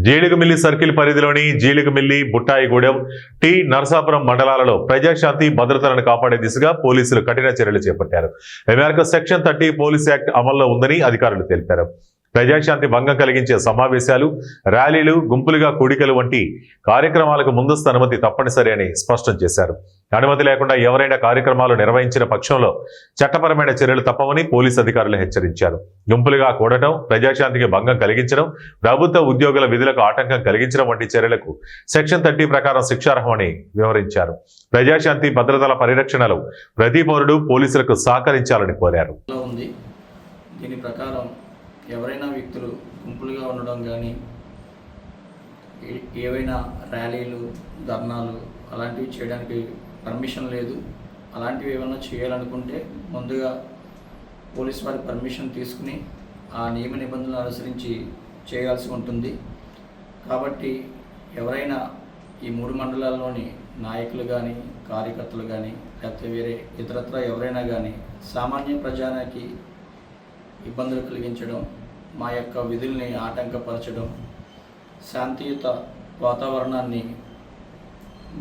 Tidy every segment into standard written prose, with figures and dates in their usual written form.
జీడిగమిల్లి circle పరిధిలోని జీడిగమిల్లి, Buttayagudem, T Narasapuram మండలాలలో ప్రజాశాంతి భద్రతలను కాపాడే దిశగా పోలీసులు కఠిన చర్యలు చేపట్టారు. ఈ మేరకు సెక్షన్ 30 పోలీస్ యాక్ట్ అమల్లో ఉందని అధికారులు తెలిపారు. ప్రజాశాంతి భంగం కలిగించే సమావేశాలు, ర్యాలీలు, గుంపులుగా కూడికలు వంటి కార్యక్రమాలకు ముందస్తు అనుమతి తప్పనిసరి అని స్పష్టం చేశారు. అనుమతి లేకుండా ఎవరైనా కార్యక్రమాలు నిర్వహించిన పక్షంలో చట్టపరమైన చర్యలు తప్పవని పోలీసు అధికారులు హెచ్చరించారు. గుంపులుగా కూడటం, ప్రజాశాంతికి భంగం కలిగించడం, ప్రభుత్వ ఉద్యోగుల విధులకు ఆటంకం కలిగించడం వంటి చర్యలకు సెక్షన్ 30 ప్రకారం శిక్షార్హమని వివరించారు. ప్రజాశాంతి భద్రతల పరిరక్షణలో ప్రతి పౌరుడు పోలీసులకు సహకరించాలని కోరారు. దీని ప్రకారం ఎవరైనా వ్యక్తులు గుంపులుగా ఉండడం కానీ, ఏవైనా ర్యాలీలు, ధర్నాలు అలాంటివి చేయడానికి పర్మిషన్ లేదు. అలాంటివి ఏమైనా చేయాలనుకుంటే ముందుగా పోలీస్ వారి పర్మిషన్ తీసుకుని ఆ నియమ నిబంధనలు అనుసరించి చేయాల్సి ఉంటుంది. కాబట్టి ఎవరైనా ఈ 3 మండలాల్లోని నాయకులు కానీ, కార్యకర్తలు కానీ, లేకపోతే వేరే ఇతరత్ర ఎవరైనా కానీ సామాన్య ప్రజానికి ఇబ్బందులు కలిగించడం, మా యొక్క విధుల్ని ఆటంకపరచడం, శాంతియుత వాతావరణాన్ని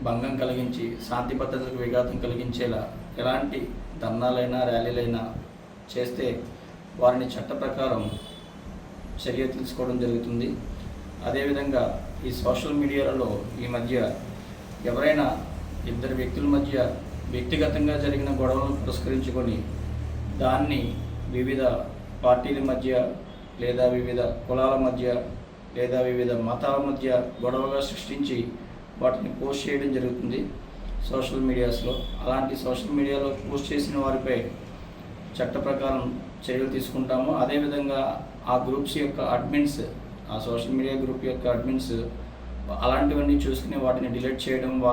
భంగం కలిగించి శాంతి భద్రతలకు విఘాతం కలిగించేలా ఎలాంటి ధర్నాలైనా, ర్యాలీలైనా చేస్తే వారిని చట్ట ప్రకారం చర్య తీసుకోవడం జరుగుతుంది. అదేవిధంగా ఈ సోషల్ మీడియాలలో ఈ మధ్య ఎవరైనా ఇద్దరు వ్యక్తుల మధ్య వ్యక్తిగతంగా జరిగిన గొడవలను పురస్కరించుకొని దాన్ని వివిధ పార్టీల మధ్య లేదా వివిధ కులాల మధ్య లేదా వివిధ మతాల మధ్య గొడవగా సృష్టించి వాటిని పోస్ట్ చేయడం జరుగుతుంది సోషల్ మీడియాస్లో. అలాంటి సోషల్ మీడియాలో పోస్ట్ చేసిన వారిపై చట్ట ప్రకారం చర్యలు తీసుకుంటాము. అదేవిధంగా ఆ గ్రూప్స్ యొక్క అడ్మిన్స్, ఆ సోషల్ మీడియా గ్రూప్ యొక్క అడ్మిన్స్ అలాంటివన్నీ చూసుకుని వాటిని డిలీట్ చేయడం,